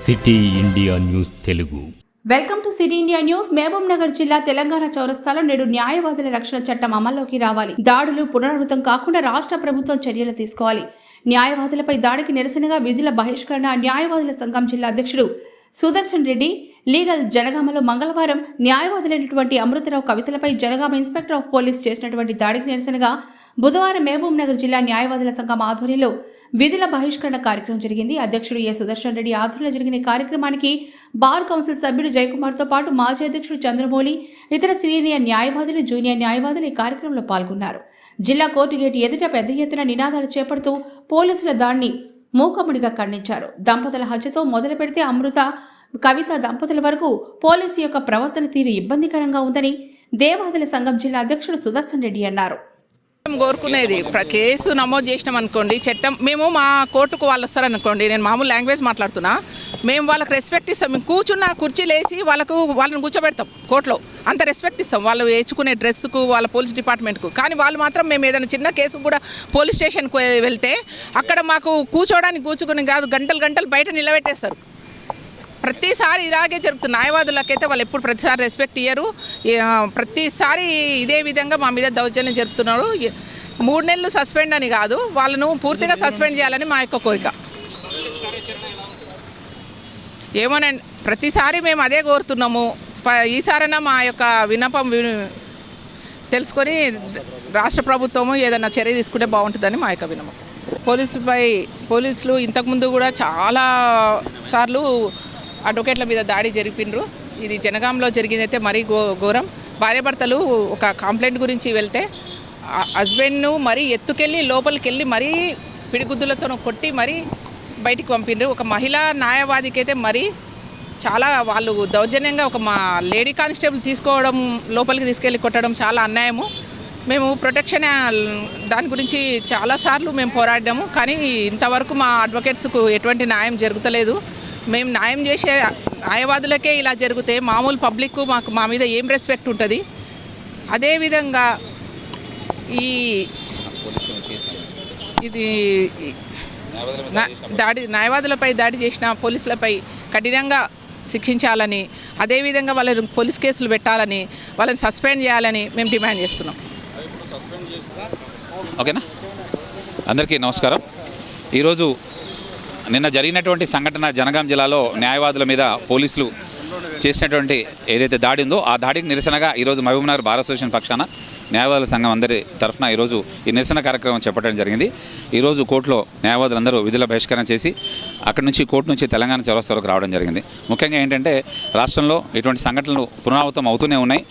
City India news Telugu. Welcome to city India news. Mahabubnagar జిల్లా తెలంగాణ చౌరస్తాలో నేడు న్యాయవాదుల రక్షణ చట్టం అమల్లోకి రావాలి. దాడులు పునరావృతం కాకుండా రాష్ట్ర ప్రభుత్వం చర్యలు తీసుకోవాలి. న్యాయవాదులపై దాడికి నిరసనగా విధుల బహిష్కరణ న్యాయవాదుల సంఘం జిల్లా అధ్యక్షుడు సుదర్శన్ రెడ్డి లీగల్ జనగామలో మంగళవారం న్యాయవాదులైనటువంటి అమృతరావు కవితలపై జనగామ ఇన్స్పెక్టర్ ఆఫ్ పోలీస్ చేసినటువంటి దాడికి నిరసనగా బుధవారం మహబూబ్ నగర్ జిల్లా న్యాయవాదుల సంఘం ఆధ్వర్యంలో విధుల బహిష్కరణ కార్యక్రమం జరిగింది. అధ్యక్షుడు ఏ సుదర్శన్ రెడ్డి ఆధ్వర్యంలో జరిగిన కార్యక్రమానికి బార్ కౌన్సిల్ సభ్యుడు జయకుమార్తో పాటు మాజీ అధ్యక్షుడు చంద్రమౌళి, ఇతర సీనియర్ న్యాయవాదులు, జూనియర్ న్యాయవాదులు ఈ కార్యక్రమంలో పాల్గొన్నారు. జిల్లా కోర్టు గేటు ఎదుట పెద్ద ఎత్తున నినాదాలు చేపడుతూ పోలీసుల దాడిని మూకముడిగా ఖండించారు. దంపతుల హత్యతో మొదలు పెడితే అమృత, కవిత దంపతుల వరకు పోలీసు యొక్క ప్రవర్తన తీరు ఇబ్బందికరంగా ఉందని దేవాదుల సంఘం జిల్లా అధ్యక్షుడు సుదర్శన్ రెడ్డి అన్నారు. కోరుకునేది కేసు నమోదు చేసినాం అనుకోండి, చట్టం మేము మా కోర్టుకు వాళ్ళు వస్తారనుకోండి, నేను మామూలు లాంగ్వేజ్ మాట్లాడుతున్నా, మేము వాళ్ళకి రెస్పెక్ట్ ఇస్తాం. మేము కూర్చున్న కుర్చీలు వేసి వాళ్ళని కూర్చోబెడతాం కోర్టులో, అంత రెస్పెక్ట్ ఇస్తాం వాళ్ళు వేసుకునే డ్రెస్కు, వాళ్ళ పోలీస్ డిపార్ట్మెంట్కు. కానీ వాళ్ళు మాత్రం మేము ఏదైనా చిన్న కేసు కూడా పోలీస్ స్టేషన్కి వెళ్తే అక్కడ మాకు కూర్చోని కాదు, గంటలు బయట నిలబెట్టేస్తారు. ప్రతిసారి ఇలాగే జరుగుతుంది. న్యాయవాదులకైతే వాళ్ళు ఎప్పుడు ప్రతిసారి రెస్పెక్ట్ ఇయ్యరు. ప్రతిసారి ఇదే విధంగా మా మీద దౌర్జన్యం జరుపుతున్నారు. 3 నెలలు సస్పెండ్ అని కాదు, వాళ్ళను పూర్తిగా సస్పెండ్ చేయాలని మా యొక్క కోరిక. ఏమోనండి, ప్రతిసారి మేము అదే కోరుతున్నాము. ఈసారైనా మా యొక్క విన్నపం తెలుసుకొని రాష్ట్ర ప్రభుత్వము ఏదైనా చర్య తీసుకుంటే బాగుంటుందని మా యొక్క విన్నపం. పోలీసులు ఇంతకుముందు కూడా చాలా సార్లు అడ్వకేట్ల మీద దాడి జరిపిండ్రు. ఇది జనగాంలో జరిగిందైతే మరీ ఘోరం. భార్యాభర్తలు ఒక కంప్లైంట్ గురించి వెళ్తే హస్బెండ్ను మరీ ఎత్తుకెళ్ళి లోపలికి వెళ్ళి మరీ పిడిగుద్దులతో కొట్టి మరీ బయటికి పంపిండ్రు. ఒక మహిళా న్యాయవాదికి అయితే మరీ చాలా వాళ్ళు దౌర్జన్యంగా ఒక మా లేడీ కానిస్టేబుల్ తీసుకోవడం, లోపలికి తీసుకెళ్ళి కొట్టడం చాలా అన్యాయము. మేము ప్రొటెక్షన్ దాని గురించి చాలాసార్లు మేము పోరాడాము, కానీ ఇంతవరకు మా అడ్వకేట్స్కు ఎటువంటి న్యాయం జరుగుతలేదు. మేము న్యాయం చేసే న్యాయవాదులకే ఇలా జరిగితే మామూలు పబ్లిక్ మా మీద ఏం రెస్పెక్ట్ ఉంటుంది? అదేవిధంగా ఇది న్యాయవాదులపై దాడి చేసిన పోలీసులపై కఠినంగా శిక్షించాలని, అదేవిధంగా వాళ్ళని పోలీస్ కేసులు పెట్టాలని, వాళ్ళని సస్పెండ్ చేయాలని మేము డిమాండ్ చేస్తున్నాం. ఓకేనా? అందరికీ నమస్కారం. ఈరోజు నిన్న జరిగినటువంటి సంఘటన జనగాం జిల్లాలో న్యాయవాదుల మీద పోలీసులు చేసినటువంటి ఏదైతే దాడి ఉందో ఆ దాడికి నిరసనగా ఈరోజు మహబూబ్ నగర్ బార్ అసోసియేషన్ పక్షాన న్యాయవాదుల సంఘం అందరి తరఫున ఈరోజు ఈ నిరసన కార్యక్రమం చేపట్టడం జరిగింది. ఈరోజు కోర్టులో న్యాయవాదులందరూ విధుల బహిష్కరణ చేసి అక్కడి నుంచి కోర్టు నుంచి తెలంగాణ చౌరస్తా వరకు రావడం జరిగింది. ముఖ్యంగా ఏంటంటే రాష్ట్రంలో ఇటువంటి సంఘటనలు పునరావృతం అవుతూనే ఉన్నాయి.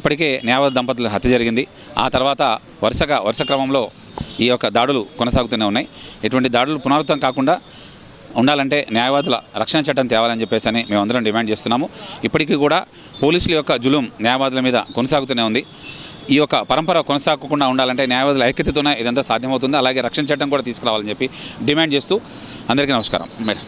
ఇప్పటికే న్యాయవాద దంపతుల హత్య జరిగింది. ఆ తర్వాత వరుస క్రమంలో ఈ యొక్క దాడులు కొనసాగుతూనే ఉన్నాయి. ఇటువంటి దాడులు పునరావృతం కాకుండా ఉండాలంటే న్యాయవాదుల రక్షణ చట్టం తేవాలని చెప్పేసి అని మేమందరం డిమాండ్ చేస్తున్నాము. ఇప్పటికీ కూడా పోలీసుల యొక్క జులుం న్యాయవాదుల మీద కొనసాగుతూనే ఉంది. ఈ యొక్క పరంపర కొనసాగకుండా ఉండాలంటే న్యాయవాదుల ఐక్యతతోనే ఇదంతా సాధ్యమవుతుంది. అలాగే రక్షణ చట్టం కూడా తీసుకురావాలని చెప్పి డిమాండ్ చేస్తూ అందరికీ నమస్కారం. మేడం.